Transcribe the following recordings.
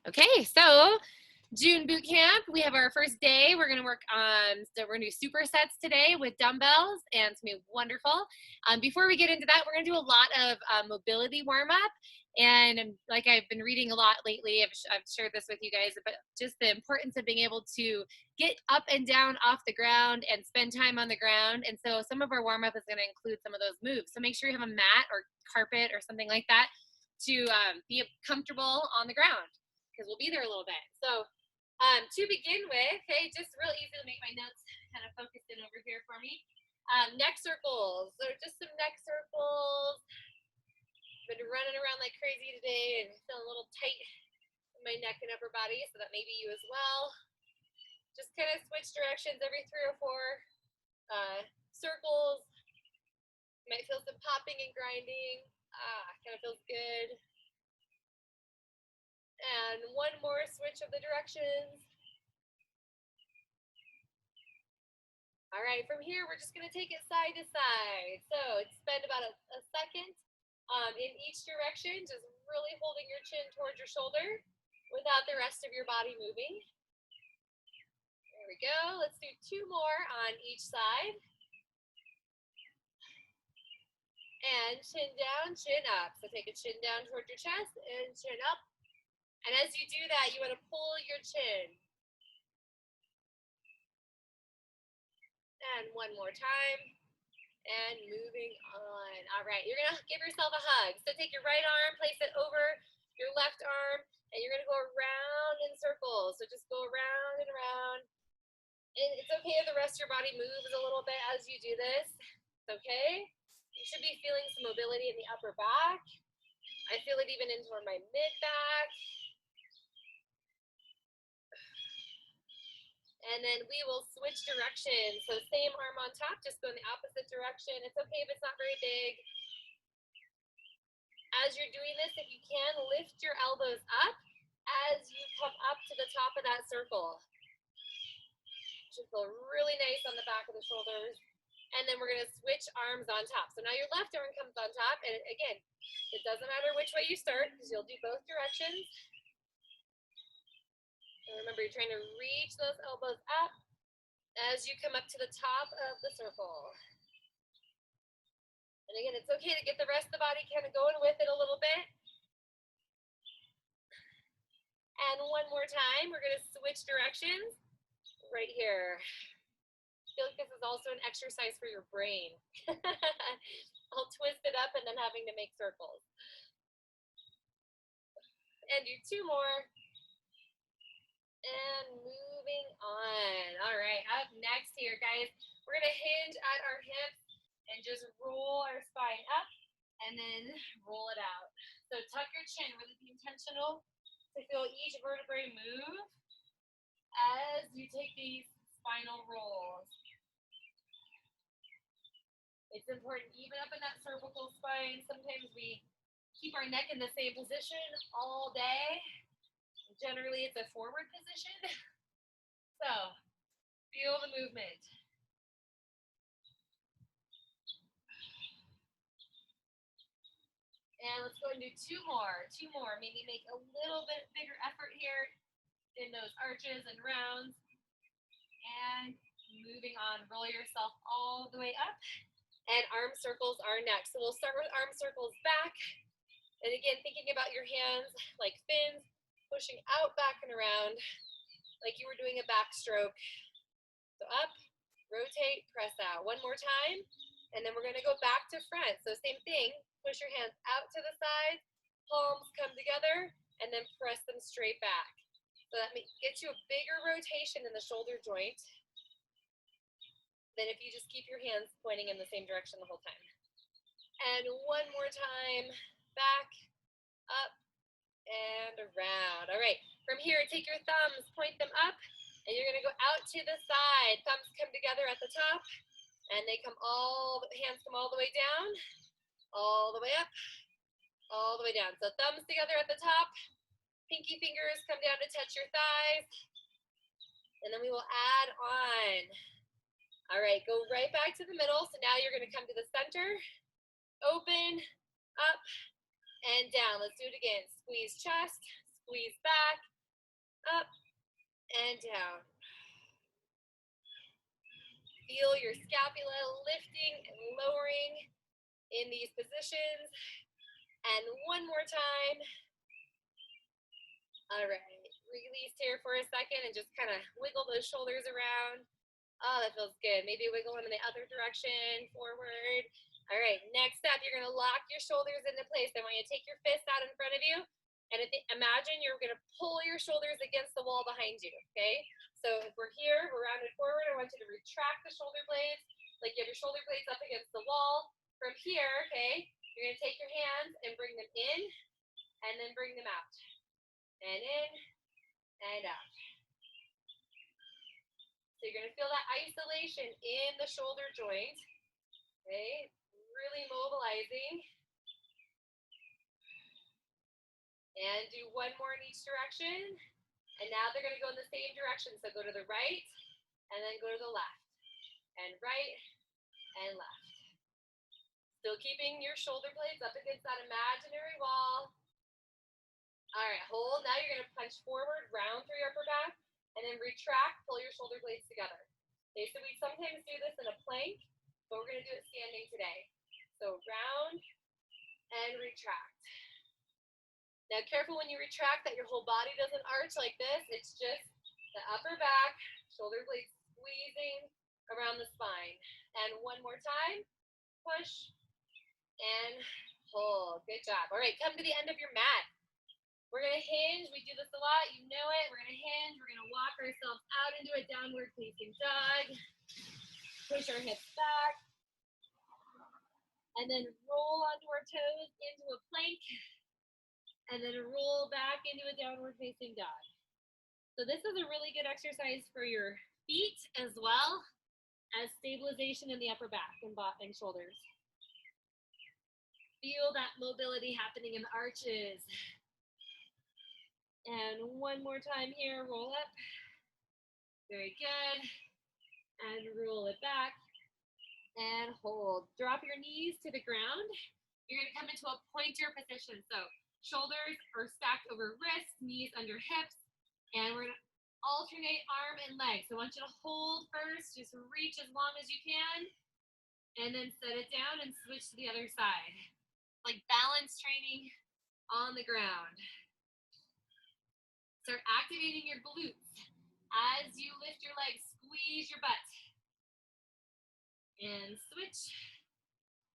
Okay, so June boot camp, we have our first day. We're going to work on, so we're going to do supersets today with dumbbells, and it's going to be wonderful. Before we get into that, we're going to do a lot of mobility warm-up. And like I've been reading a lot lately, I've shared this with you guys, but just the importance of being able to get up and down off the ground and spend time on the ground. And so some of our warm-up is going to include some of those moves. So make sure you have a mat or carpet or something like that to be comfortable on the ground, because we'll be there a little bit. So to begin with, hey, just real easy to make my notes kind of focused in over here for me. Neck circles. So just some neck circles. Been running around like crazy today and feeling a little tight in my neck and upper body, so that may be you as well. Just kind of switch directions every 3 or 4 circles. You might feel some popping and grinding. Kind of feels good. And one more switch of the directions. All right, from here, we're just gonna take it side to side. So spend about a second in each direction, just really holding your chin towards your shoulder without the rest of your body moving. There we go. Let's do 2 more on each side. And chin down, chin up. So take a chin down towards your chest and chin up. And as you do that, you want to pull your chin. And one more time. And moving on. All right, you're going to give yourself a hug. So take your right arm, place it over your left arm, and you're going to go around in circles. So just go around and around. And it's okay if the rest of your body moves a little bit as you do this. It's okay. You should be feeling some mobility in the upper back. I feel it even into my mid back. And then we will switch directions. So same arm on top, just go in the opposite direction. It's okay if it's not very big. As you're doing this, if you can, lift your elbows up as you come up to the top of that circle. Should feel really nice on the back of the shoulders. And then we're gonna switch arms on top. So now your left arm comes on top, and again, it doesn't matter which way you start, because you'll do both directions. And remember, you're trying to reach those elbows up as you come up to the top of the circle. And again, it's okay to get the rest of the body kind of going with it a little bit. And one more time, we're gonna switch directions right here. I feel like this is also an exercise for your brain. I'll twist it up and then having to make circles. And do 2 more. And moving on. All right, up next here, guys, we're gonna hinge at our hips and just roll our spine up and then roll it out. So tuck your chin, really be intentional to feel each vertebrae move as you take these spinal rolls. It's important, even up in that cervical spine, sometimes we keep our neck in the same position all day. Generally, it's a forward position. So, feel the movement. And let's go and do 2 more. 2 more. Maybe make a little bit bigger effort here in those arches and rounds. And moving on, roll yourself all the way up. And arm circles are next. So we'll start with arm circles back. And again, thinking about your hands like fins, pushing out, back, and around like you were doing a backstroke. So up, rotate, press out. One more time, and then we're going to go back to front. So same thing, push your hands out to the side, palms come together, and then press them straight back. So that gets you a bigger rotation in the shoulder joint than if you just keep your hands pointing in the same direction the whole time. And one more time, back, up, and around. All right, from here, take your thumbs, point them up, and you're gonna go out to the side. Thumbs come together at the top, and they come hands come all the way down, all the way up, all the way down. So thumbs together at the top, pinky fingers come down to touch your thighs, and then we will add on. All right, go right back to the middle. So now you're gonna come to the center, open, up, and down. Let's do it again. Squeeze chest, squeeze back, up and down. Feel your scapula lifting and lowering in these positions. And one more time. All right, release here for a second and just kind of wiggle those shoulders around. Oh, that feels good. Maybe wiggle them in the other direction, forward. All right, next up, you're gonna lock your shoulders into place. I want you to take your fist out in front of you, and imagine you're gonna pull your shoulders against the wall behind you, okay? So if we're here, we're rounded forward, I want you to retract the shoulder blades, like you have your shoulder blades up against the wall. From here, okay, you're gonna take your hands and bring them in, and then bring them out. And in, and out. So you're gonna feel that isolation in the shoulder joint, okay? Really mobilizing. And do one more in each direction. And now they're gonna go in the same direction. So go to the right, and then go to the left. And right, and left. Still keeping your shoulder blades up against that imaginary wall. All right, hold. Now you're gonna punch forward, round through your upper back, and then retract, pull your shoulder blades together. Okay, so we sometimes do this in a plank, but we're gonna do it standing today. So round and retract. Now careful when you retract that your whole body doesn't arch like this. It's just the upper back, shoulder blades squeezing around the spine. And one more time, push and pull. Good job. All right, come to the end of your mat. We're gonna hinge, we do this a lot, you know it. We're gonna hinge, we're gonna walk ourselves out into a downward facing dog. Push our hips back. And then roll onto our toes into a plank. And then roll back into a downward facing dog. So this is a really good exercise for your feet as well as stabilization in the upper back and shoulders. Feel that mobility happening in the arches. And one more time here, roll up. Very good. And roll it back. And hold. Drop your knees to the ground. You're gonna come into a pointer position. So shoulders are stacked over wrists, knees under hips. And we're gonna alternate arm and leg. So I want you to hold first, just reach as long as you can. And then set it down and switch to the other side. Like balance training on the ground. Start activating your glutes. As you lift your legs, squeeze your butt. And switch.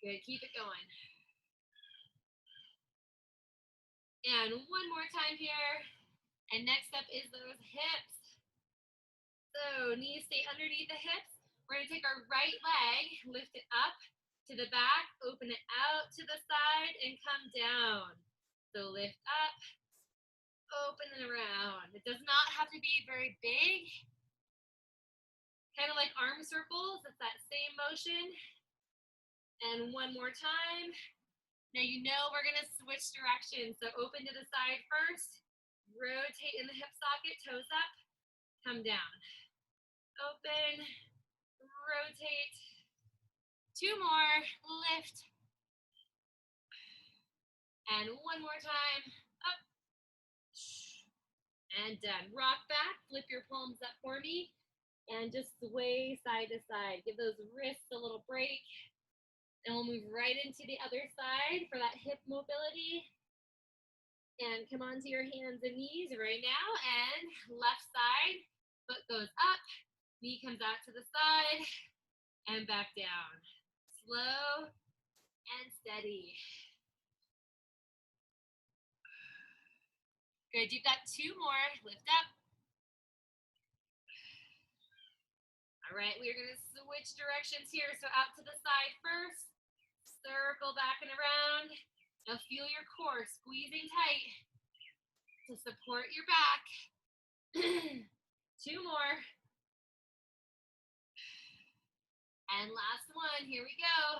Good, keep it going. And one more time here. And next up is those hips. So knees stay underneath the hips. We're gonna take our right leg, lift it up to the back, open it out to the side, and come down. So lift up. Open and around. It does not have to be very big. Kind of like arm circles. It's that same motion. And one more time. Now you know we're gonna switch directions. So open to the side first. Rotate in the hip socket, toes up. Come down. Open. Rotate. Two more. Lift. And one more time. Up. And done. Rock back, flip your palms up for me, and just sway side to side. Give those wrists a little break, and we'll move right into the other side for that hip mobility. And come onto your hands and knees right now, and left side, foot goes up, knee comes out to the side, and back down. Slow and steady. Good, you've got two more, lift up. All right, we're gonna switch directions here. So out to the side first, circle back and around. Now feel your core squeezing tight to support your back. Two more. And last one, here we go.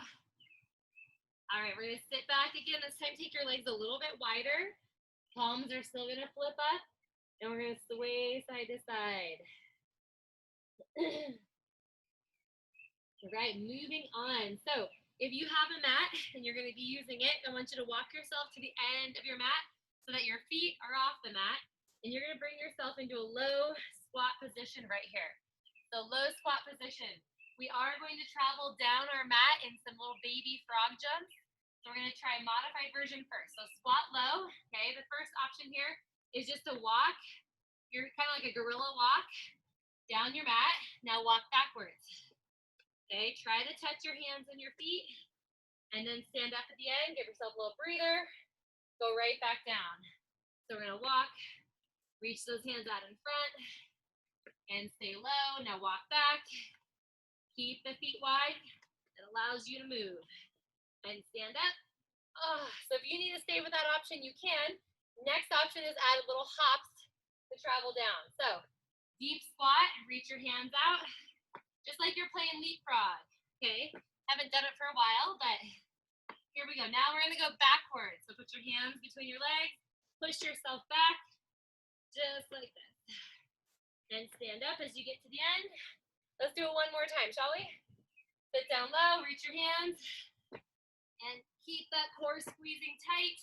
All right, we're gonna sit back again. This time take your legs a little bit wider. Palms are still gonna flip up, and we're gonna sway side to side. All right, moving on. So if you have a mat and you're gonna be using it, I want you to walk yourself to the end of your mat so that your feet are off the mat. And you're gonna bring yourself into a low squat position right here. So low squat position. We are going to travel down our mat in some little baby frog jumps. So we're gonna try a modified version first. So squat low, okay? The first option here is just to walk. You're kind of like a gorilla walk down your mat. Now walk backwards. Okay, try to touch your hands and your feet and then stand up at the end, give yourself a little breather, go right back down. So we're gonna walk, reach those hands out in front and stay low. Now walk back, keep the feet wide. It allows you to move and stand up. So if you need to stay with that option, you can. Next option is add a little hops to travel down. So deep squat, reach your hands out, just like you're playing leapfrog, okay? Haven't done it for a while, but here we go. Now we're gonna go backwards. So put your hands between your legs, push yourself back, just like this. And stand up as you get to the end. Let's do it one more time, shall we? Sit down low, reach your hands, and keep that core squeezing tight.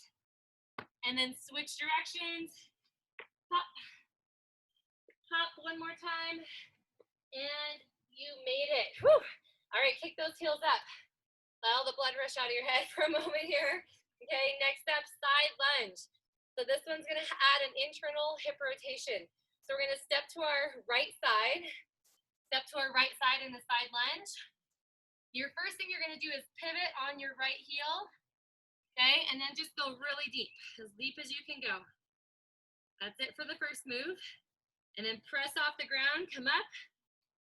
And then switch directions. Hop, hop one more time. And you made it. Whew. All right, kick those heels up. Let all the blood rush out of your head for a moment here. Okay, next up, side lunge. So this one's gonna add an internal hip rotation. So we're gonna step to our right side in the side lunge. Your first thing you're gonna do is pivot on your right heel, okay, and then just go really deep as you can go. That's it for the first move. And then press off the ground, come up,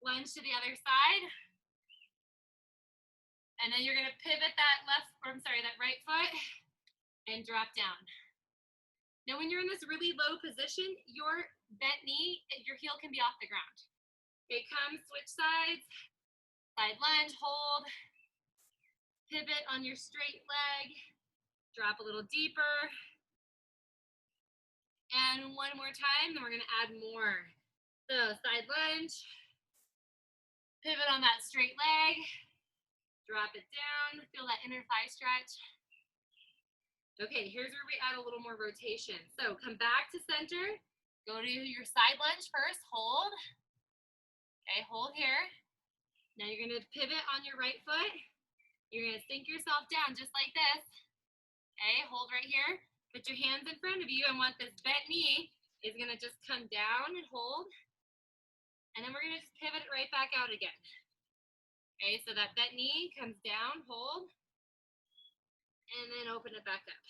lunge to the other side. And then you're gonna pivot that that right foot and drop down. Now when you're in this really low position, your bent knee, your heel can be off the ground. Okay, come, switch sides, side lunge, hold, pivot on your straight leg, drop a little deeper. And one more time, then we're gonna add more. So side lunge, pivot on that straight leg, drop it down, feel that inner thigh stretch. Okay, here's where we add a little more rotation. So come back to center, go to your side lunge first, hold. Okay, hold here. Now you're gonna pivot on your right foot. You're gonna sink yourself down just like this. Okay, hold right here. Put your hands in front of you and want this bent knee is gonna just come down and hold. And then we're gonna just pivot it right back out again. Okay, so that bent knee comes down, hold, and then open it back up.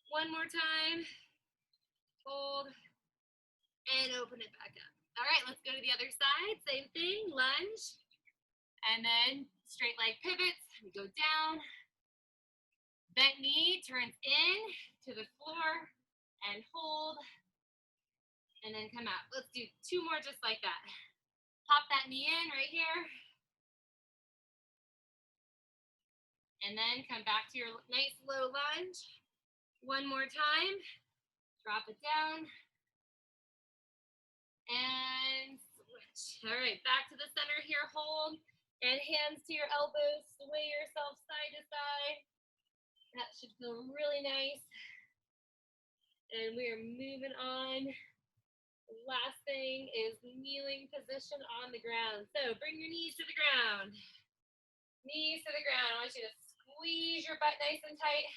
One more time, hold, and open it back up. All right, let's go to the other side. Same thing, lunge, and then straight leg pivots. We go down, bent knee turns in to the floor, and hold, and then come out. Let's do two more just like that. Pop that knee in right here. And then come back to your nice low lunge. One more time. Drop it down. And switch. All right, back to the center here, hold. And hands to your elbows, sway yourself side to side. That should feel really nice. And we are moving on. The last thing is kneeling position on the ground. So bring your knees to the ground. Knees to the ground. I want you to squeeze your butt nice and tight.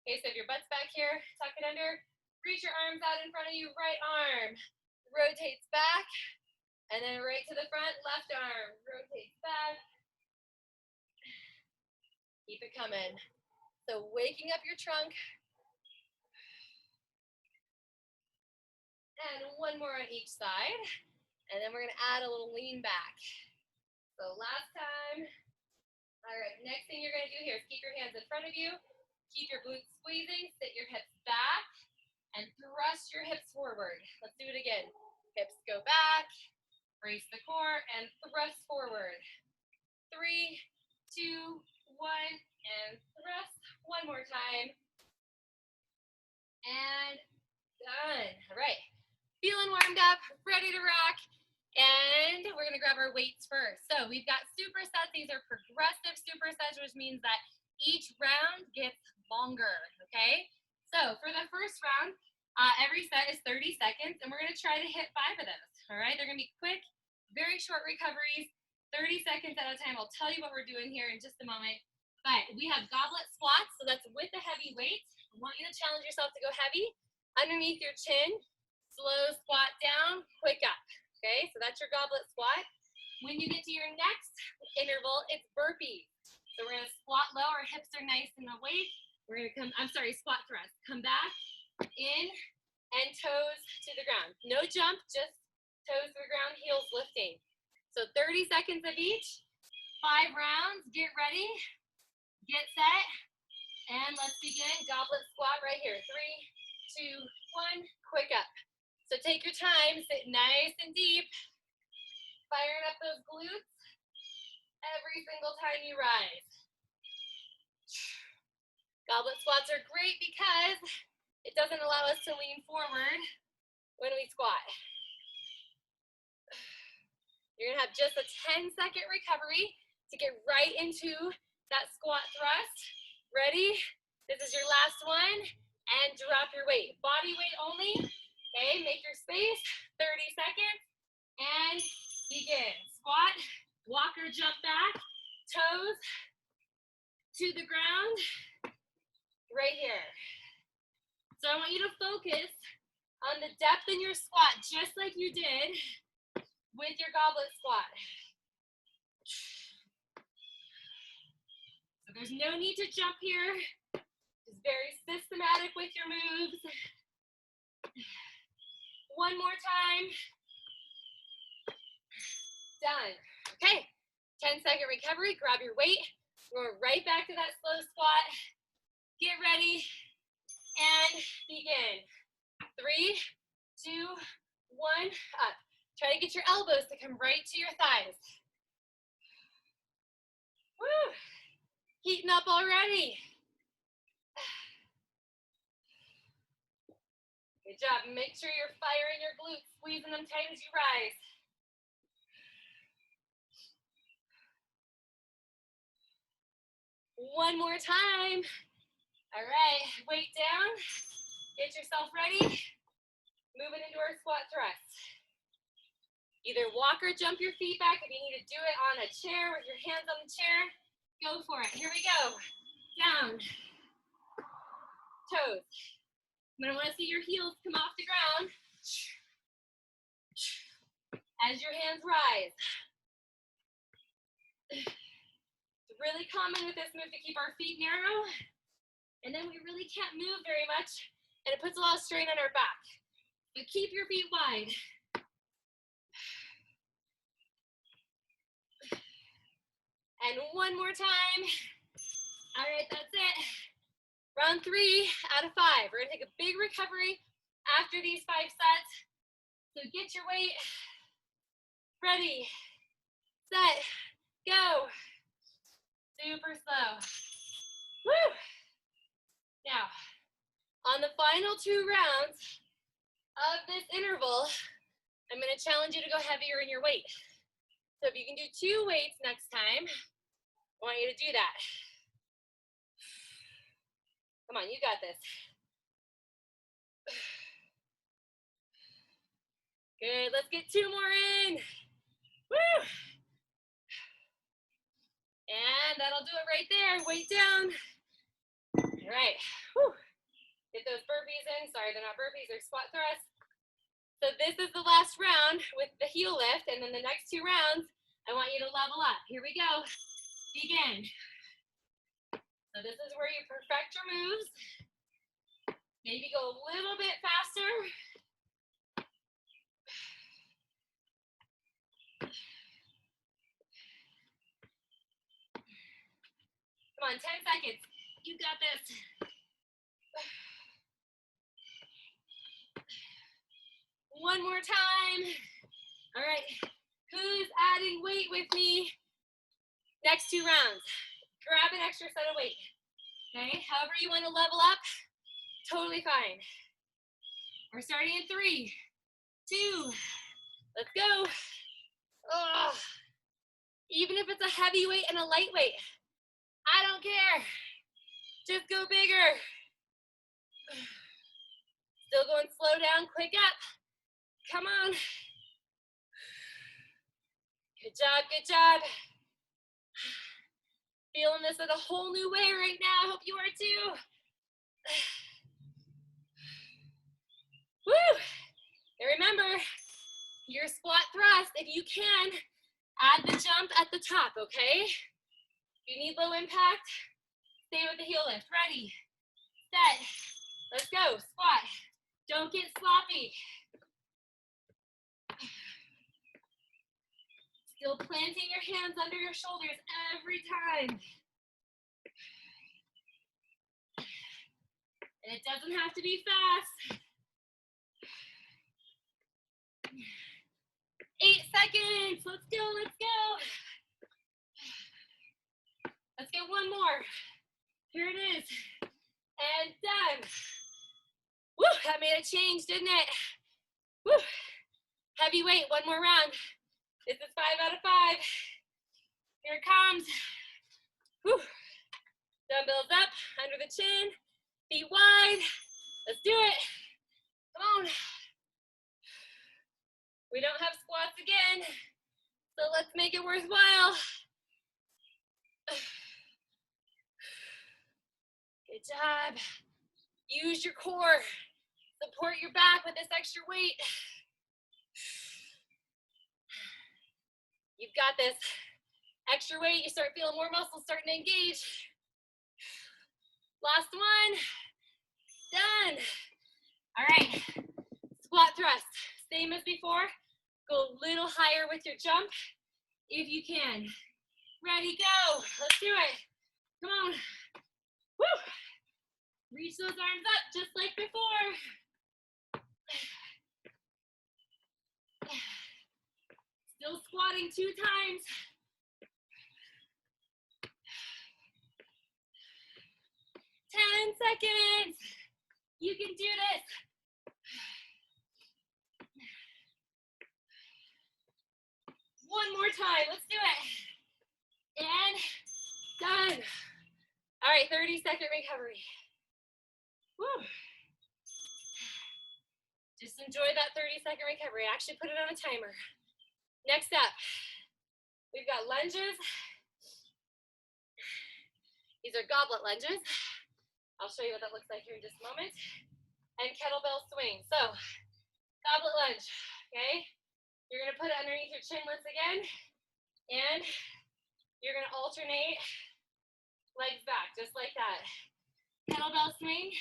Okay, so if your butt's back here, tuck it under. Reach your arms out in front of you. Right arm rotates back. And then right to the front, left arm rotates back. Keep it coming. So waking up your trunk. And one more on each side. And then we're gonna add a little lean back. So last time. All right, next thing you're gonna do here is keep your hands in front of you. Keep your glutes squeezing, sit your hips back, and thrust your hips forward. Let's do it again. Hips go back, brace the core, and thrust forward. 3, 2, 1, and thrust. One more time. And done. All right. Feeling warmed up, ready to rock. And we're gonna grab our weights first. So we've got supersets. These are progressive supersets, which means that each round gets longer, okay? So for the first round, Every set is 30 seconds, and we're going to try to hit 5 of those. All right, they're going to be quick, very short recoveries, 30 seconds at a time. I'll tell you what we're doing here in just a moment. But we have goblet squats, so that's with a heavy weight. I want you to challenge yourself to go heavy. Underneath your chin, slow squat down, quick up. Okay, so that's your goblet squat. When you get to your next interval, it's burpees. So we're going to squat low, our hips are nice and awake. We're going to come, squat thrust. Come back, in, and toes to the ground. No jump, just toes to the ground, heels lifting. So 30 seconds of each, 5 rounds. Get ready, get set, and let's begin. Goblet squat right here. 3, 2, 1, quick up. So take your time, sit nice and deep, firing up those glutes every single time you rise. Goblet squats are great because it doesn't allow us to lean forward when we squat. You're gonna have just a 10-second recovery to get right into that squat thrust. Ready? This is your last one, and drop your weight. Body weight only, okay? Make your space, 30 seconds, and begin. Squat, walk or jump back, toes to the ground, right here. So I want you to focus on the depth in your squat, just like you did with your goblet squat. So there's no need to jump here. Just very systematic with your moves. One more time. Done. Okay, 10-second recovery. Grab your weight. We're going right back to that slow squat. Get ready and begin. 3, 2, 1, up. Try to get your elbows to come right to your thighs. Woo! Heating up already. Good job. Make sure you're firing your glutes, squeezing them tight as you rise. One more time. All right, weight down. Get yourself ready. Moving into our squat thrust. Either walk or jump your feet back. If you need to do it on a chair with your hands on the chair, go for it. Here we go. Down. Toes. I'm going to want to see your heels come off the ground as your hands rise. It's really common with this move to keep our feet narrow, and then we really can't move very much, and it puts a lot of strain on our back. So keep your feet wide. And one more time. All right, that's it. Round 3 out of 5. We're gonna take a big recovery after these 5 sets. So get your weight. Ready, set, go. Super slow. Woo! Now, on the final 2 rounds of this interval, I'm gonna challenge you to go heavier in your weight. So if you can do 2 weights next time, I want you to do that. Come on, you got this. Good, let's get 2 more in. Woo! And that'll do it right there. Weight down. All right. Whew. Get those burpees in. Sorry, they're not burpees, they're squat thrusts. So this is the last round with the heel lift, and then the next 2 rounds, I want you to level up. Here we go. Begin. So this is where you perfect your moves. Maybe go a little bit faster. Come on, 10 seconds. You got this. One more time. All right. Who's adding weight with me? Next 2 rounds. Grab an extra set of weight. Okay, however you want to level up, totally fine. We're starting in 3, 2, let's go. Oh, even if it's a heavy weight and a light weight, I don't care. Just go bigger. Still going down, quick up. Come on. Good job, good job. Feeling this in a whole new way right now. Hope you are too. Woo! And remember, your squat thrust, if you can, add the jump at the top, okay? If you need low impact, stay with the heel lift. Ready, set, let's go. Squat. Don't get sloppy. Still planting your hands under your shoulders every time. And it doesn't have to be fast. 8 seconds. Let's go, let's go. Let's get one more. Here it is. And done. Woo, that made a change, didn't it? Woo. Heavy weight, one more round. This is 5 out of 5. Here it comes. Woo. Dumbbells up, under the chin, feet wide. Let's do it. Come on. We don't have squats again, so let's make it worthwhile. Good job. Use your core. Support your back with this extra weight. You've got this. Extra weight, you start feeling more muscles starting to engage. Last one. Done. All right. Squat thrust. Same as before. Go a little higher with your jump if you can. Ready, go. Let's do it. Come on. Woo. Reach those arms up just like before. Still squatting 2 times. Ten seconds. You can do this. One more time. Let's do it. And done. All right, 30-second recovery. Woo. Just enjoy that 30-second recovery. Actually put it on a timer. Next up, we've got lunges. These are goblet lunges. I'll show you what that looks like here in just a moment. And kettlebell swing. So, goblet lunge, okay? You're gonna put it underneath your chin once again, and you're gonna alternate legs back, just like that. Kettlebell swing,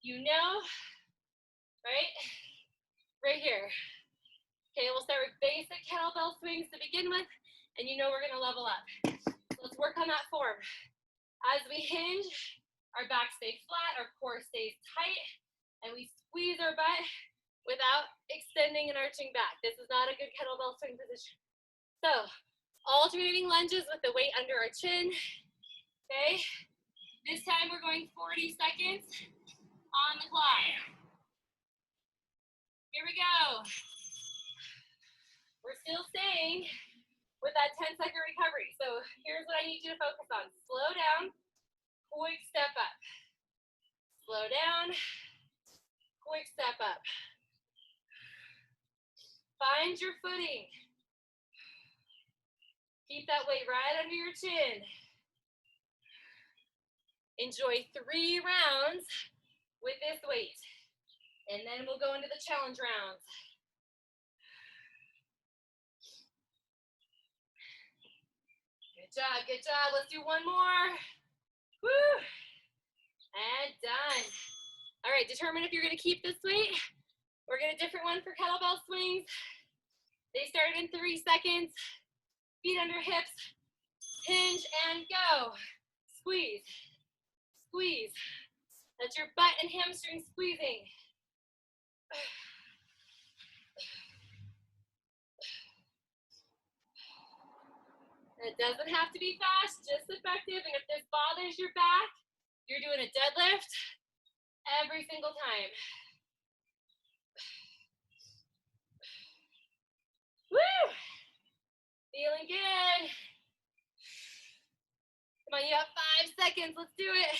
you know, right? Right here. Okay, we'll start with basic kettlebell swings to begin with, and you know we're gonna level up. So let's work on that form. As we hinge, our back stays flat, our core stays tight, and we squeeze our butt without extending and arching back. This is not a good kettlebell swing position. So, alternating lunges with the weight under our chin, okay? This time we're going 40 seconds on the clock. Here we go. We're still staying with that 10-second recovery. So here's what I need you to focus on. Slow down, quick step up. Slow down, quick step up. Find your footing. Keep that weight right under your chin. Enjoy 3 rounds with this weight. And then we'll go into the challenge rounds. Good job, good job. Let's do one more. Woo! And done. All right, determine if you're gonna keep this weight or get a different one for kettlebell swings. They start in 3 seconds. Feet under hips, hinge and go. Squeeze, squeeze. That's your butt and hamstring squeezing. It doesn't have to be fast, just effective. And if this bothers your back, you're doing a deadlift every single time. Woo! Feeling good. Come on, you have 5 seconds. Let's do it.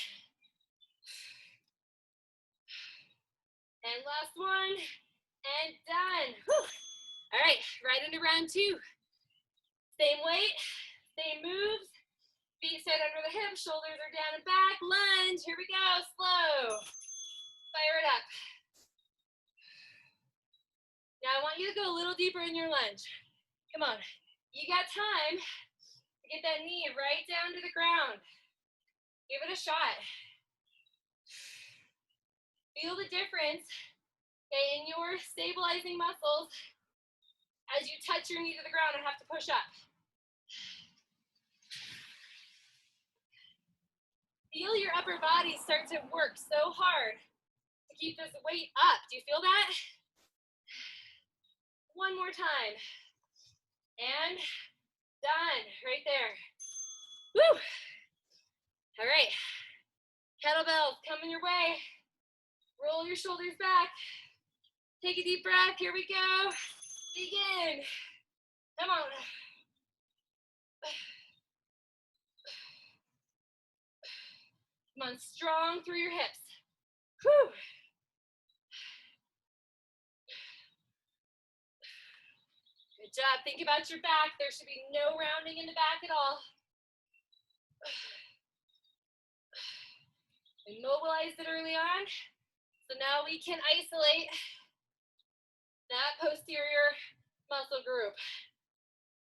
And last one, and done. Whew. All right, right into round two. Same weight, same moves. Feet set under the hips, shoulders are down and back. Lunge, here we go, slow. Fire it up. Now I want you to go a little deeper in your lunge. Come on, you got time to get that knee right down to the ground. Give it a shot. Feel the difference, okay, in your stabilizing muscles as you touch your knee to the ground and have to push up. Feel your upper body start to work so hard to keep this weight up. Do you feel that? One more time. And done, right there. Woo! All right, kettlebells coming your way. Roll your shoulders back. Take a deep breath, here we go. Begin. Come on. Come on, strong through your hips. Whew. Good job. Think about your back. There should be no rounding in the back at all. We mobilized it early on, so now we can isolate that posterior muscle group.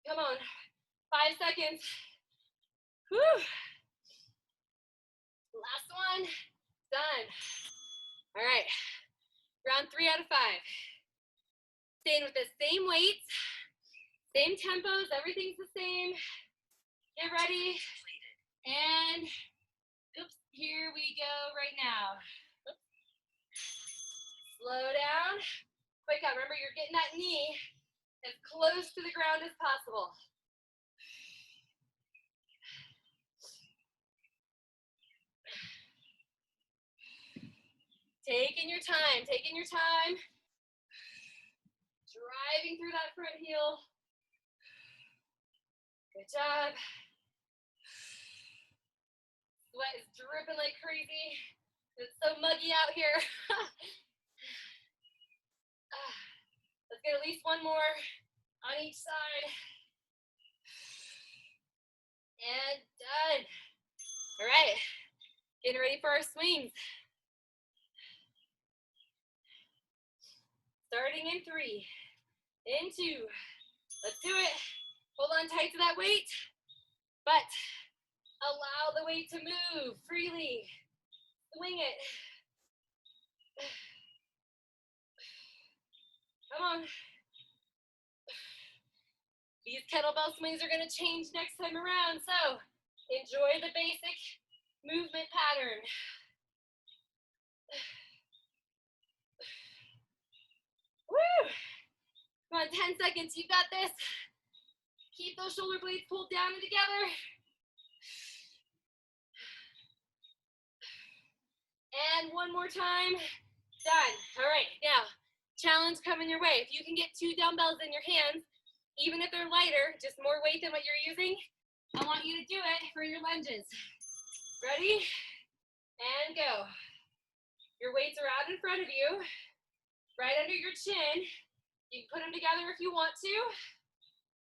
Come on, 5 seconds. Whew. Last one, done. All right, round 3 out of 5. Staying with the same weights, same tempos, everything's the same. Get ready, and oops, here we go right now. Oops. Slow down, quick up. Remember, you're getting that knee as close to the ground as possible. Taking your time, taking your time. Driving through that front heel. Good job. Sweat is dripping like crazy. It's so muggy out here. Let's get at least one more on each side. And done. All right, getting ready for our swings. Starting in 3, in 2. Let's do it. Hold on tight to that weight, but allow the weight to move freely. Swing it. Come on. These kettlebell swings are going to change next time around, so enjoy the basic movement pattern. Woo! Come on, 10 seconds, you got this. Keep those shoulder blades pulled down and together. And one more time, done. All right, now, challenge coming your way. If you can get 2 dumbbells in your hands, even if they're lighter, just more weight than what you're using, I want you to do it for your lunges. Ready? And go. Your weights are out in front of you, right under your chin. You can put them together if you want to.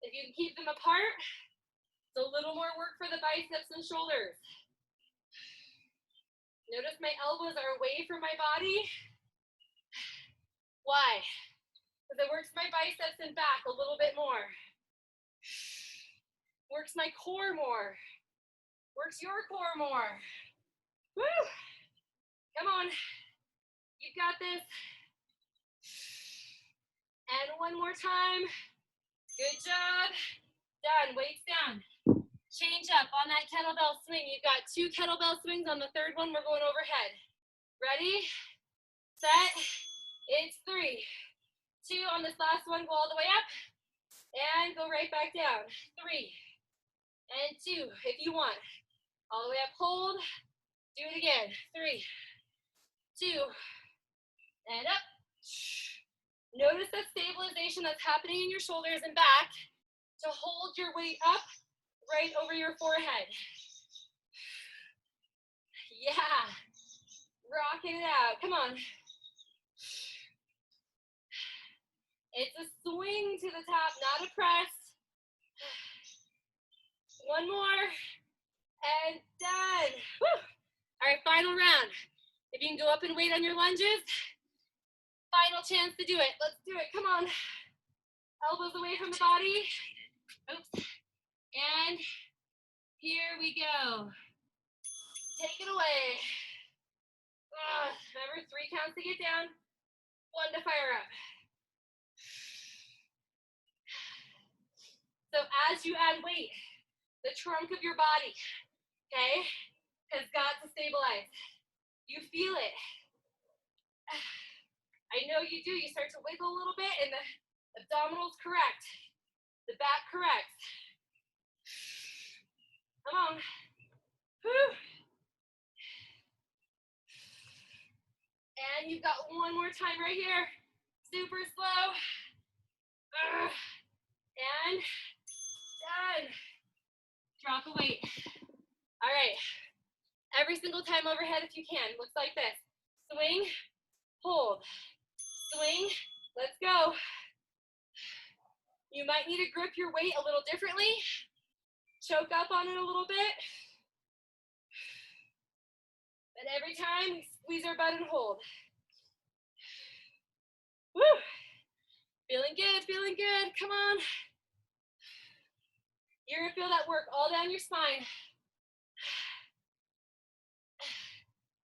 If you can keep them apart, it's a little more work for the biceps and shoulders. Notice my elbows are away from my body. Why? Because it works my biceps and back a little bit more. Works my core more. Works your core more. Woo! Come on. You've got this. And one more time. Good job. Done. Weights down. Change up on that kettlebell swing. You've got 2 kettlebell swings. On the 3rd one, we're going overhead. Ready? Set. It's 3. 2 on this last one. Go all the way up. And go right back down. 3. And 2 if you want. All the way up. Hold. Do it again. 3. 2. And up. Notice the stabilization that's happening in your shoulders and back to hold your weight up right over your forehead. Yeah. Rocking it out. Come on. It's a swing to the top, not a press. One more, and done. Woo. All right, final round. If you can go up and wait on your lunges, final chance to do it. Let's do it, come on. Elbows away from the body. Oops. And here we go. Take it away. Remember, 3 counts to get down, 1 to fire up. So as you add weight, the trunk of your body, okay, has got to stabilize. You feel it. I know you do. You start to wiggle a little bit, and the abdominals correct. The back corrects. Come on. Whew. And you've got one more time right here. Super slow. And done. Drop a weight. All right. Every single time overhead if you can. Looks like this. Swing, hold. Swing, let's go. You might need to grip your weight a little differently. Choke up on it a little bit. But every time, squeeze our butt and hold. Woo! Feeling good, feeling good. Come on. You're gonna feel that work all down your spine.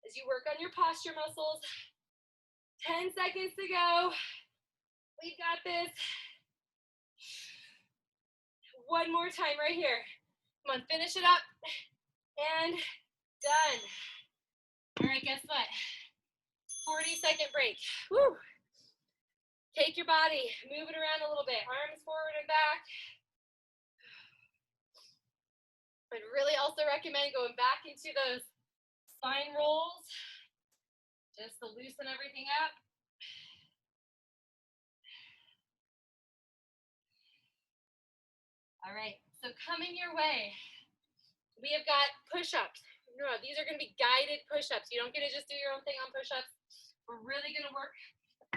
As you work on your posture muscles. 10 seconds to go. We've got this. One more time right here. Come on, finish it up. And done. All right, guess what? 40-second break. Woo. Take your body, move it around a little bit. Arms forward and back. I'd really also recommend going back into those spine rolls just to loosen everything up. All right, so coming your way, we have got push-ups. No, these are going to be guided push-ups. You don't get to just do your own thing on push-ups. We're really going to work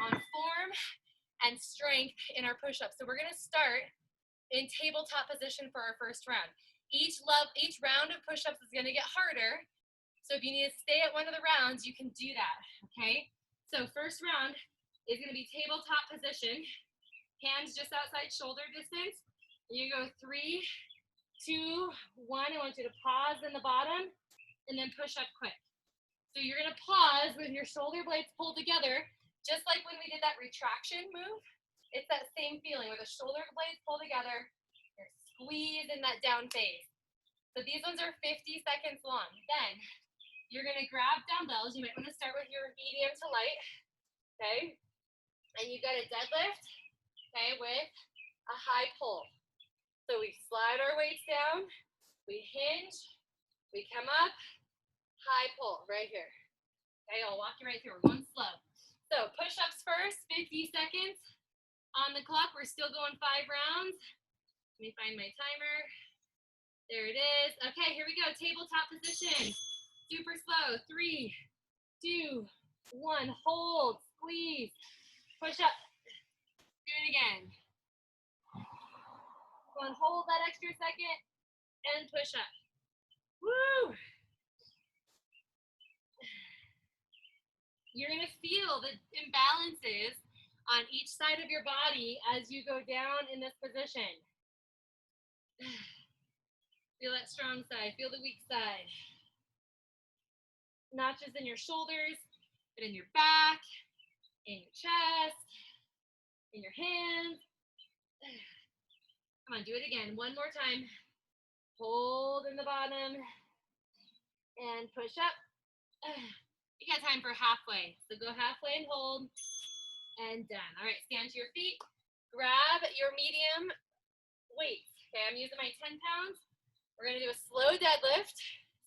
on form and strength in our push-ups. So we're going to start in tabletop position for our first round. Each round of push-ups is going to get harder. So if you need to stay at one of the rounds, you can do that, okay? So first round is going to be tabletop position. Hands just outside shoulder distance. You go 3, 2, 1. I want you to pause in the bottom and then push up quick. So you're going to pause with your shoulder blades pulled together, just like when we did that retraction move. It's that same feeling where the shoulder blades pull together, you're squeezed in that down phase. So these ones are 50 seconds long. Then you're going to grab dumbbells. You might want to start with your medium to light, okay? And you've got a deadlift, okay, with a high pull. So we slide our weights down, we hinge, we come up, high pull right here. Okay, I'll walk you right through. We're going slow. So push-ups first, 50 seconds. On the clock, we're still going 5 rounds. Let me find my timer. There it is. Okay, here we go. Tabletop position. Super slow. 3, 2, 1. Hold, squeeze, push up. Do it again. Go and hold that extra second and push up. Woo! You're going to feel the imbalances on each side of your body as you go down in this position. Feel that strong side, feel the weak side. Not just in your shoulders, but in your back, in your chest, in your hands. Come on, do it again. One more time. Hold in the bottom and push up. You got time for halfway. So go halfway and hold and done. All right, stand to your feet. Grab your medium weights. Okay, I'm using my 10 pounds. We're going to do a slow deadlift.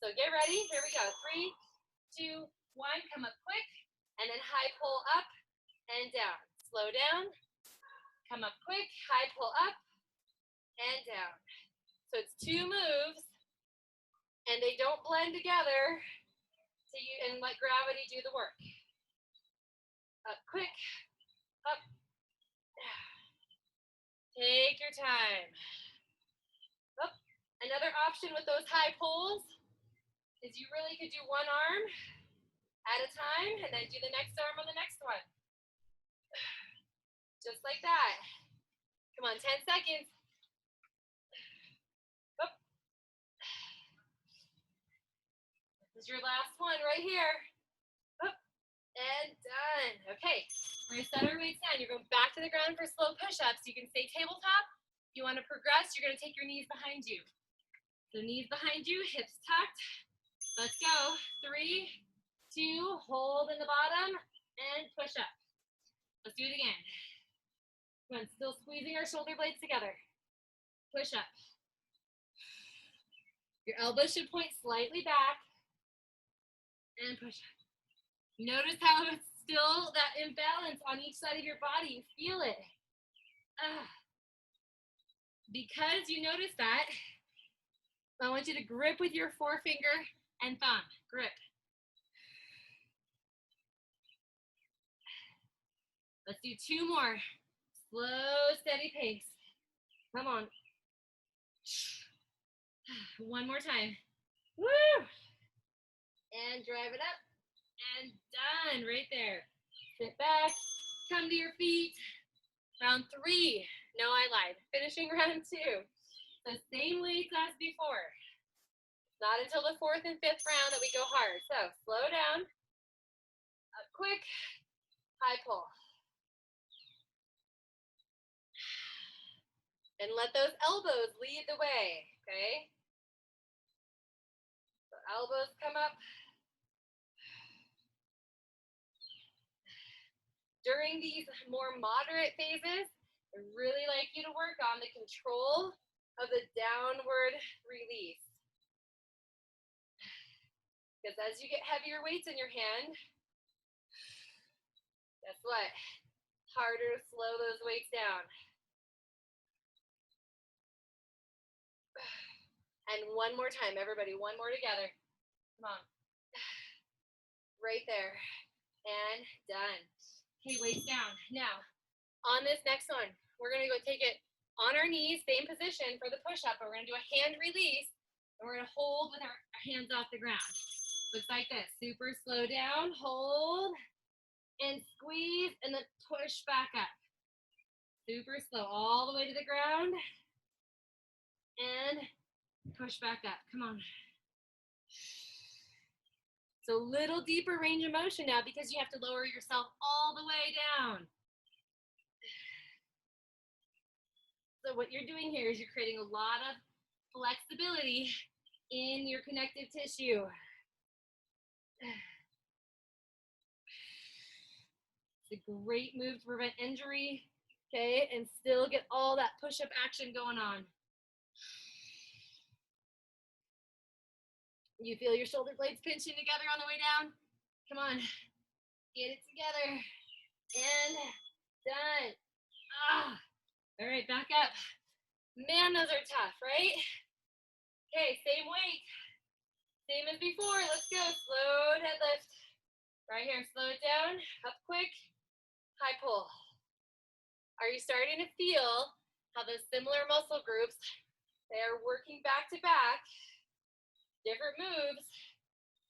So get ready. Here we go. 3, 2, 1. Come up quick. And then high pull up and down. Slow down. Come up quick. High pull up and down. So it's 2 moves. And they don't blend together. And let gravity do the work. Up quick. Up. Take your time. Oh, another option with those high pulls is you really could do one arm at a time and then do the next arm on the next one. Just like that. Come on, 10 seconds. Oh. This is your last one right here. Oh. And done. Okay, we're gonna set our weights down. You're going back to the ground for slow push-ups. You can stay tabletop. If you wanna progress, you're gonna take your knees behind you. So knees behind you, hips tucked. Let's go. 3, 2, hold in the bottom, and push up. Let's do it again. Come on, still squeezing our shoulder blades together. Push up. Your elbows should point slightly back, and push up. Notice how it's still that imbalance on each side of your body. You feel it. Because you notice that, I want you to grip with your forefinger and thumb. Grip. Let's do 2 more. Slow, steady pace. Come on. 1 more time. Woo! And drive it up. And done. Right there. Sit back. Come to your feet. Round 3. No, I lied. Finishing round 2. The same weights as before. Not until the 4th and 5th round that we go hard. So slow down. A quick high pull. And let those elbows lead the way, okay? So elbows come up. During these more moderate phases, I really like you to work on the control of the downward release. Because as you get heavier weights in your hand, guess what? It's harder to slow those weights down. And 1 more time, everybody, 1 more together. Come on. Right there. And done. Okay, weights down. Now, on this next one, we're gonna go take it on our knees, same position for the push-up, but we're gonna do a hand release, and we're gonna hold with our hands off the ground. Looks like this. Super slow down, hold, and squeeze, and then push back up. Super slow, all the way to the ground, and push back up. Come on. So a little deeper range of motion now because you have to lower yourself all the way down. So what you're doing here is you're creating a lot of flexibility in your connective tissue. It's a great move to prevent injury, okay, and still get all that push-up action going on. You feel your shoulder blades pinching together on the way down? Come on, get it together, and done. All right, back up. Man, those are tough, right? Okay, same weight, same as before. Let's go, slow deadlift. Right here, slow it down, up quick, high pull. Are you starting to feel how those similar muscle groups, they are working back to back? Different moves,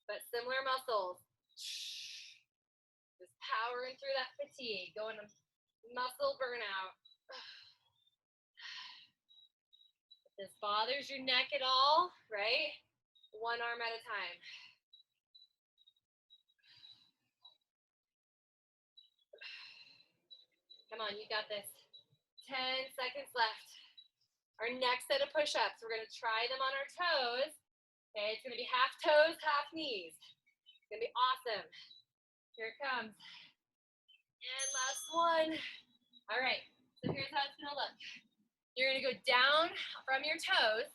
but similar muscles. Just powering through that fatigue, going to muscle burnout. If this bothers your neck at all, right? 1 arm at a time. Come on, you got this. 10 seconds left. Our next set of push-ups, we're gonna try them on our toes. Okay, it's gonna be half toes, half knees. It's gonna be awesome. Here it comes. And last one. All right, so here's how it's gonna look. You're gonna go down from your toes,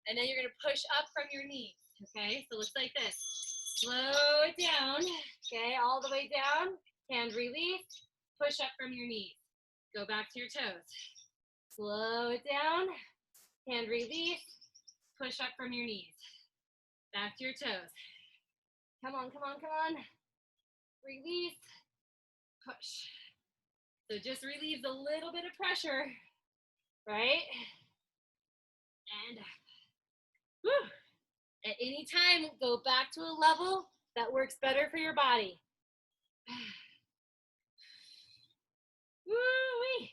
and then you're gonna push up from your knees, okay? So it looks like this. Slow it down, okay, all the way down. Hand release, push up from your knees. Go back to your toes. Slow it down, hand release, push up from your knees. Back to your toes. Come on, come on, come on. Release, push. So just relieves a little bit of pressure right? And whew. At any time, go back to a level that works better for your body. Woo-wee.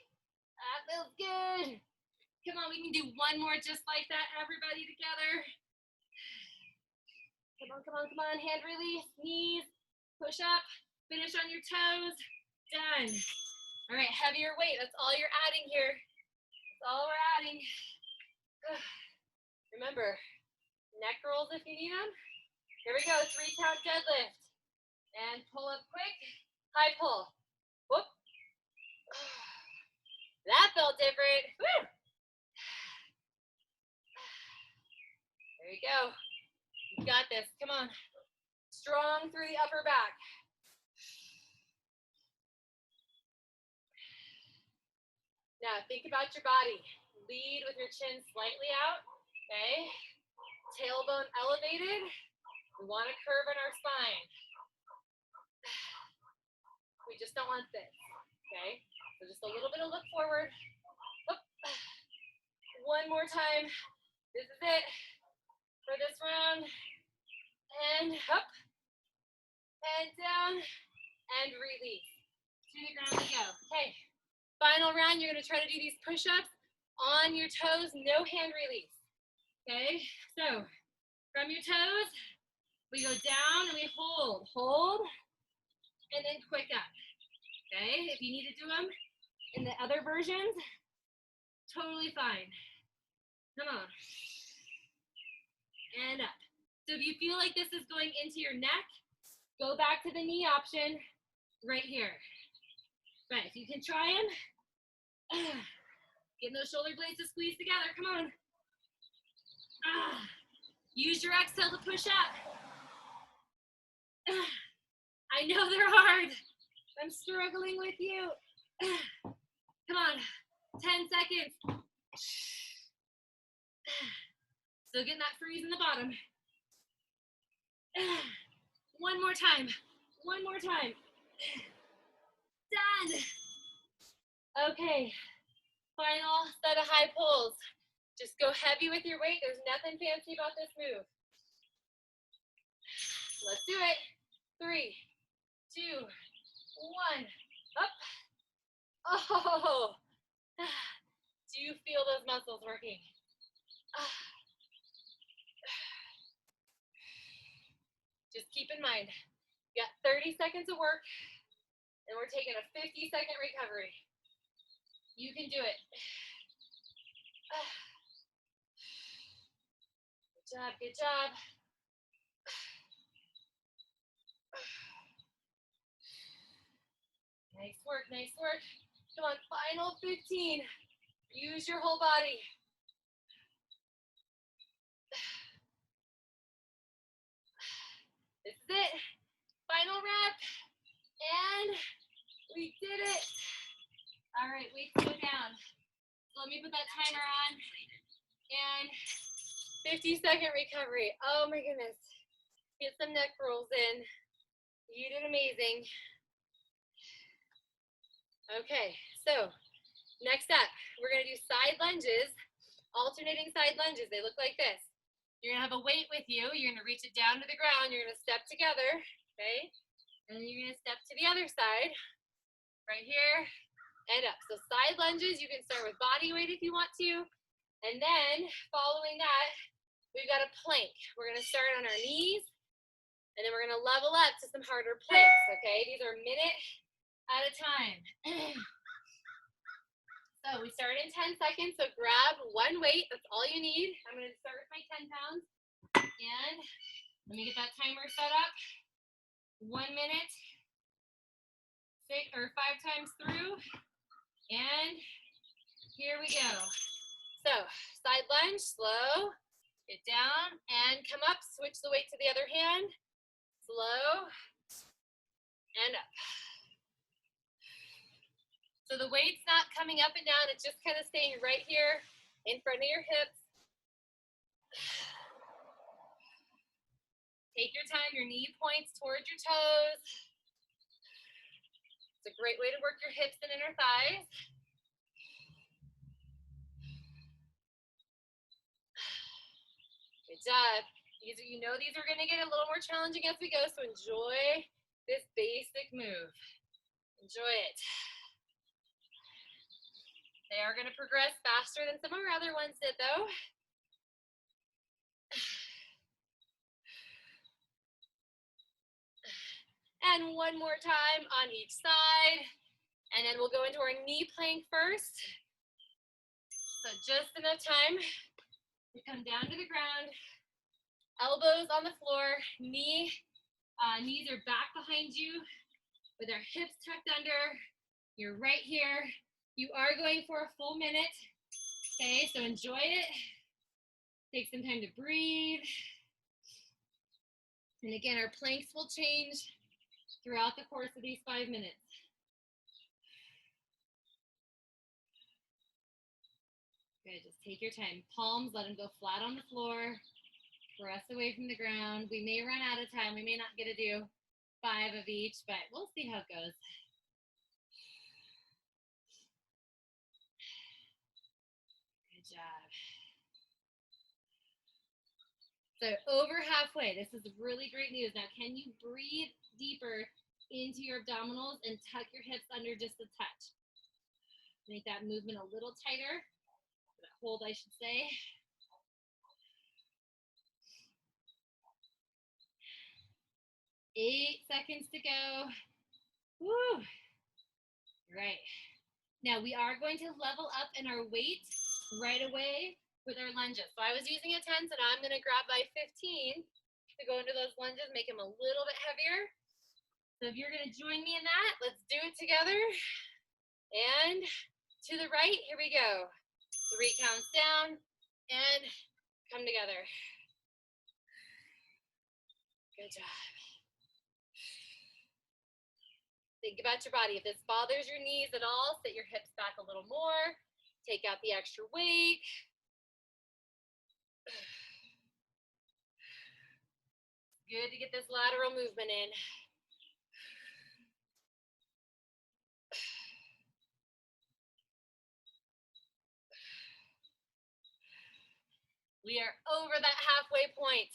That feels good. Come on, we can do one more just like that. Everybody together. Come on, come on, come on. Hand release, knees, push up, finish on your toes. Done. All right, heavier weight. That's all you're adding here. That's all we're adding. Remember, neck rolls if you need them. Here we go, 3-count deadlift. And pull up quick, high pull. Whoop. That felt different. Woo. There you go. You got this. Come on. Strong through the upper back. Now think about your body. Lead with your chin slightly out. Okay. Tailbone elevated. We want a curve in our spine. We just don't want this. Okay. So just a little bit of look forward. Oop. One more time. This is it for this round. And up. And down. And release. To the ground we go. Okay. Final round, you're going to try to do these push-ups on your toes, no hand release. Okay, so from your toes, we go down and we hold, and then quick up. Okay, if you need to do them in the other versions, totally fine. Come on. And up. So if you feel like this is going into your neck, go back to the knee option right here. Right, if you can try them, getting those shoulder blades to squeeze together, come on. Use your exhale to push up. I know they're hard. I'm struggling with you. Come on, 10 seconds. Still getting that freeze in the bottom. One more time, one more time. Done. Okay, final set of high pulls. Just go heavy with your weight. There's nothing fancy about this move. Let's do it. 3, 2, 1. Up. Oh, do you feel those muscles working? Just keep in mind, you got 30 seconds of work, and we're taking a 50-second recovery. You can do it. Good job, good job. Nice work, nice work. Come on, final 15. Use your whole body. This is it. Final rep. And we did it. All right, weights go down. So let me put that timer on. And 50-second recovery. Oh my goodness. Get some neck rolls in. You did amazing. Okay, so next up, we're gonna do side lunges, alternating side lunges. They look like this. You're gonna have a weight with you. You're gonna reach it down to the ground. You're gonna step together, okay? And then you're gonna step to the other side, right here, and up. So side lunges, you can start with body weight if you want to. And then following that, we've got a plank. We're gonna start on our knees, and then we're gonna level up to some harder planks, okay? These are a minute at a time. So we start in 10 seconds, so grab one weight, that's all you need. I'm gonna start with my 10 pounds, and let me get that timer set up. 1 minute, 5 times through, and here we go. So side lunge, slow, get down, and come up, switch the weight to the other hand, slow, and up. So the weight's not coming up and down, it's just kind of staying right here in front of your hips. Take your time, your knee points towards your toes. It's a great way to work your hips and inner thighs. job. You know these are going to get a little more challenging as we go, so enjoy this basic move. Enjoy it. They are going to progress faster than some of our other ones did, though. And one more time on each side. And then we'll go into our knee plank first. So just enough time to come down to the ground. Elbows on the floor, knees are back behind you with our hips tucked under. You're right here. You are going for a full minute. Okay, so enjoy it. Take some time to breathe. And again, our planks will change throughout the course of these 5 minutes. Good, just take your time. Palms, let them go flat on the floor. Press away from the ground. We may run out of time. We may not get to do 5 of each, but we'll see how it goes. Good job. So over halfway, this is really great news. Now, can you breathe deeper into your abdominals and tuck your hips under just a touch? Make that movement a little tighter. That hold, I should say. 8 seconds to go. Woo. Right. Now we are going to level up in our weight right away with our lunges. So I was using a 10, so now I'm going to grab my 15 to go into those lunges, make them a little bit heavier. So if you're going to join me in that, let's do it together. And to the right, here we go. 3 counts down and come together. Good job. Think about your body. If this bothers your knees at all, sit your hips back a little more. Take out the extra weight. Good to get this lateral movement in. We are over that halfway point.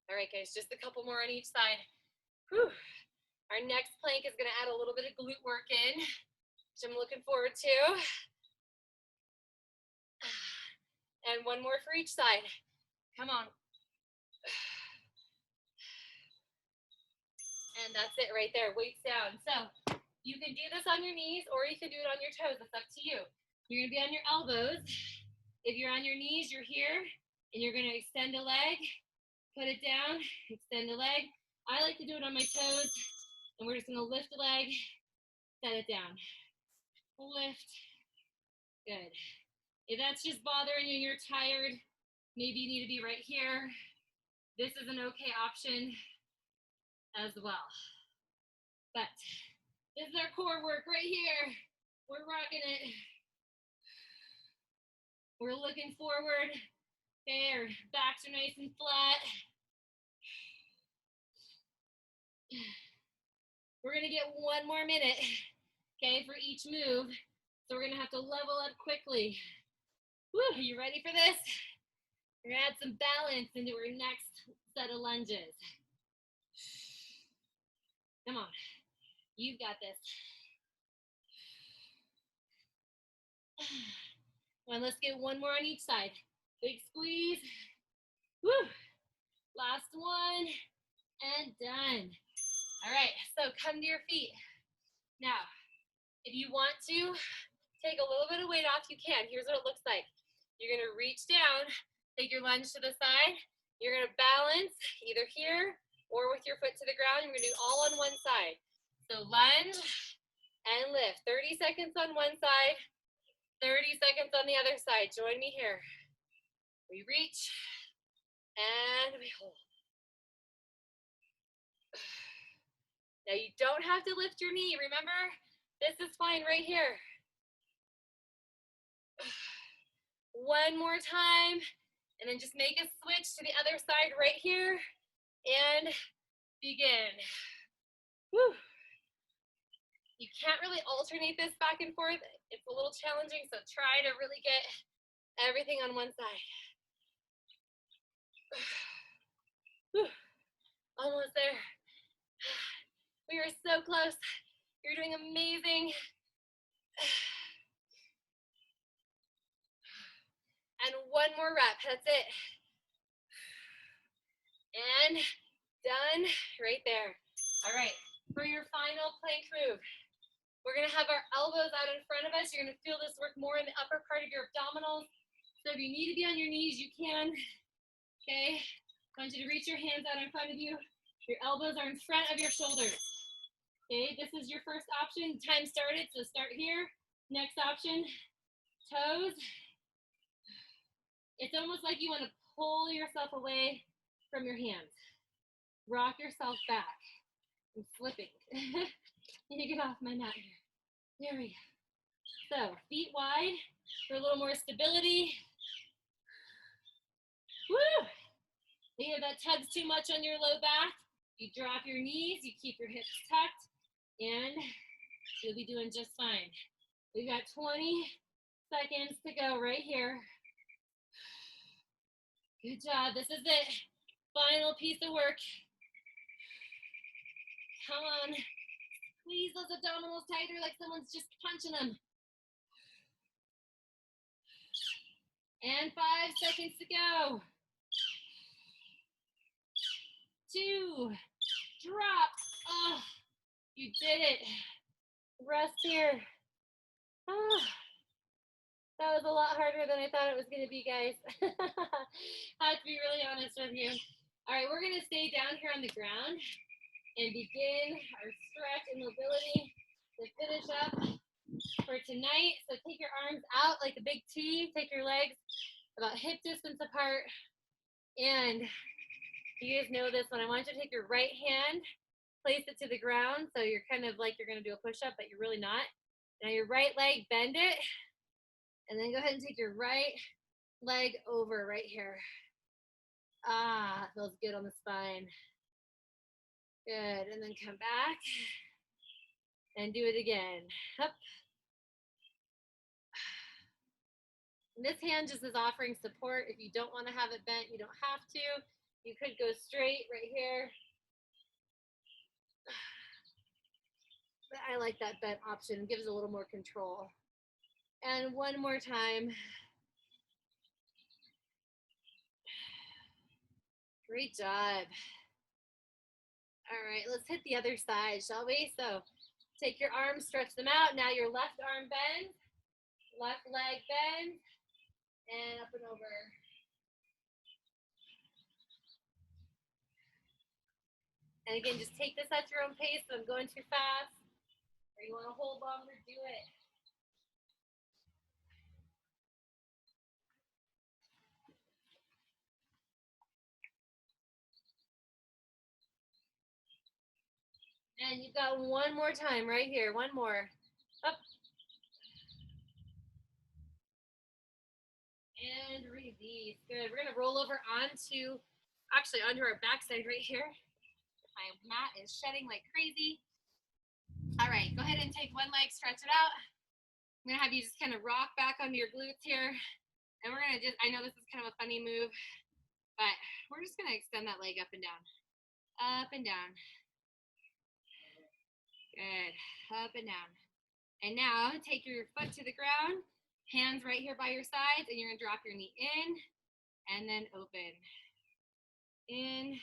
All right, guys, just a couple more on each side. Whew. Our next plank is going to add a little bit of glute work in, which I'm looking forward to. And one more for each side. Come on. And that's it right there, weights down. So you can do this on your knees or you can do it on your toes. It's up to you. You're going to be on your elbows. If you're on your knees, you're here, and you're going to extend a leg. Put it down, extend the leg. I like to do it on my toes, and we're just gonna lift the leg, set it down. Lift, good. If that's just bothering you and you're tired, maybe you need to be right here. This is an okay option as well. But this is our core work right here. We're rocking it. We're looking forward. There, backs are nice and flat. We're gonna get 1 more minute, okay, for each move. So we're gonna have to level up quickly. Woo, are you ready for this? We're gonna add some balance into our next set of lunges. Come on, you've got this. Well, let's get 1 more on each side. Big squeeze. Woo. Last one. And done. All right, so come to your feet. Now, if you want to take a little bit of weight off, you can. Here's what it looks like. You're gonna reach down, take your lunge to the side. You're gonna balance either here or with your foot to the ground. You're gonna do all on one side. So lunge and lift. 30 seconds on one side, 30 seconds on the other side. Join me here. We reach and we hold. Now you don't have to lift your knee. Remember, this is fine right here. 1 more time, and then just make a switch to the other side right here, and begin. Woo. You can't really alternate this back and forth. It's a little challenging, so try to really get everything on one side. Almost there. We are so close. You're doing amazing. And one more rep, that's it. And done, right there. All right, for your final plank move, we're gonna have our elbows out in front of us. You're gonna feel this work more in the upper part of your abdominals. So if you need to be on your knees, you can, okay? I want you to reach your hands out in front of you. Your elbows are in front of your shoulders. Okay, this is your first option. Time started, so start here. Next option, toes. It's almost like you want to pull yourself away from your hands. Rock yourself back. I'm slipping. Need to get off my mat here. There we go. So, feet wide for a little more stability. Woo! If that tugs too much on your low back, you drop your knees, you keep your hips tucked, and you'll be doing just fine. We've got 20 seconds to go right here. Good job. This is it. Final piece of work. Come on. Squeeze those abdominals tighter like someone's just punching them. And 5 seconds to go. 2, drop. Oh, you did it. Rest here. Oh, that was a lot harder than I thought it was going to be, guys. I have to be really honest with you. All right, we're going to stay down here on the ground and begin our stretch and mobility to finish up for tonight. So take your arms out like a big T. Take your legs about hip distance apart. And you guys know this one. I want you to take your right hand, place it to the ground. So you're kind of like you're going to do a push-up, but you're really not. Now your right leg, bend it. And then go ahead and take your right leg over right here. Ah, feels good on the spine. Good. And then come back and do it again. Up. And this hand just is offering support. If you don't want to have it bent, you don't have to. You could go straight right here. But I like that bent option. It gives a little more control. And one more time. Great job. All right, let's hit the other side, shall we? So take your arms, stretch them out. Now your left arm bends, left leg bends, and up and over. And again, just take this at your own pace. So I'm going too fast, or you want to hold longer, do it. And you've got one more time right here. One more. Up. And release. Good. We're going to roll over onto our backside right here. My mat is shedding like crazy. All right. Go ahead and take one leg, stretch it out. I'm going to have you just kind of rock back onto your glutes here. And we're going to I know this is kind of a funny move, but we're just going to extend that leg up and down. Up and down. Good. Up and down. And now take your foot to the ground, hands right here by your sides, and you're going to drop your knee in and then open. In.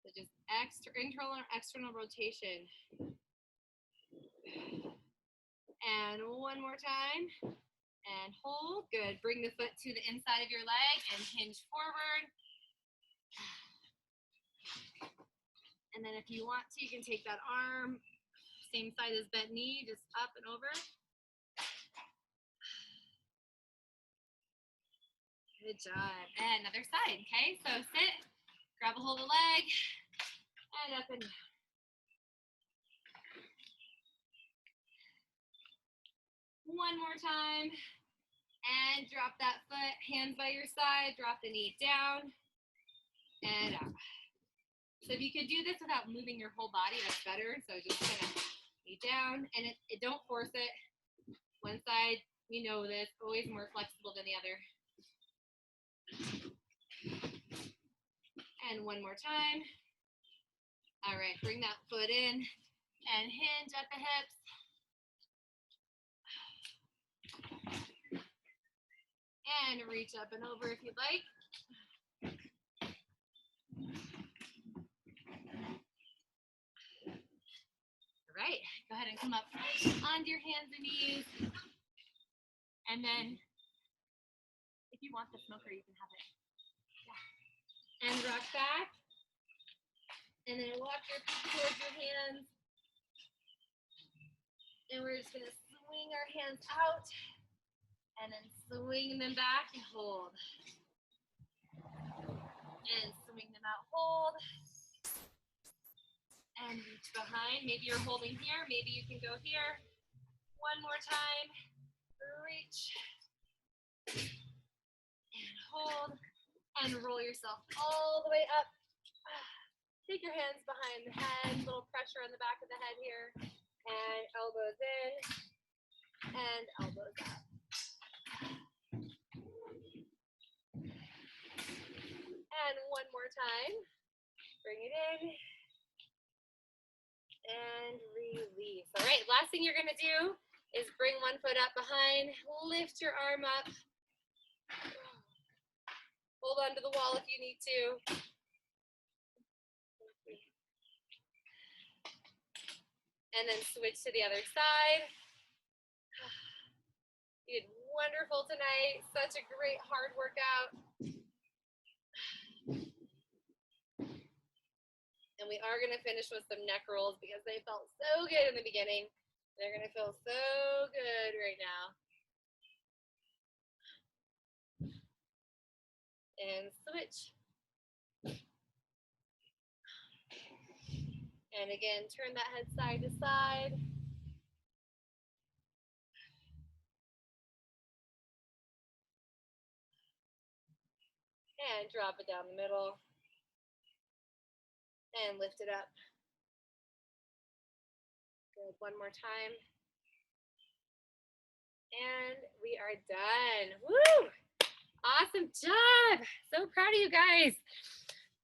So just internal or external rotation. And one more time. And hold. Good. Bring the foot to the inside of your leg and hinge forward. And then if you want to, you can take that arm, same side as bent knee, just up and over. Good job. And another side, okay? So sit, grab a hold of the leg, and up and down. One more time. And drop that foot, hands by your side, drop the knee down, and up. So if you could do this without moving your whole body, that's better. So just kind of Stay down, and don't force it. One side, you know this, always more flexible than the other. And one more time. All right, bring that foot in and hinge at the hips. And reach up and over if you'd like. All right, go ahead and come up onto your hands and knees. And then, if you want the smoker, you can have it. Yeah. And rock back. And then walk your feet towards your hands. And we're just gonna swing our hands out. And then swing them back and hold. And swing them out, hold. And reach behind. Maybe you're holding here. Maybe you can go here. One more time. Reach. And hold. And roll yourself all the way up. Take your hands behind the head. A little pressure on the back of the head here. And elbows in. And elbows up. And one more time. Bring it in. And release. All right, last thing you're gonna do is bring one foot up behind, lift your arm up. Hold on to the wall if you need to. And then switch to the other side. You did wonderful tonight. Such a great hard workout. And we are gonna finish with some neck rolls because they felt so good in the beginning. They're gonna feel so good right now. And switch. And again, turn that head side to side. And drop it down the middle. And lift it up. Good, one more time. And we are done. Woo! Awesome job. So proud of you guys.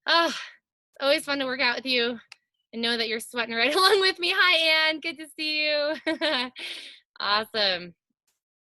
Oh, it's always fun to work out with you and know that you're sweating right along with me. Hi, Ann. Good to see you. Awesome.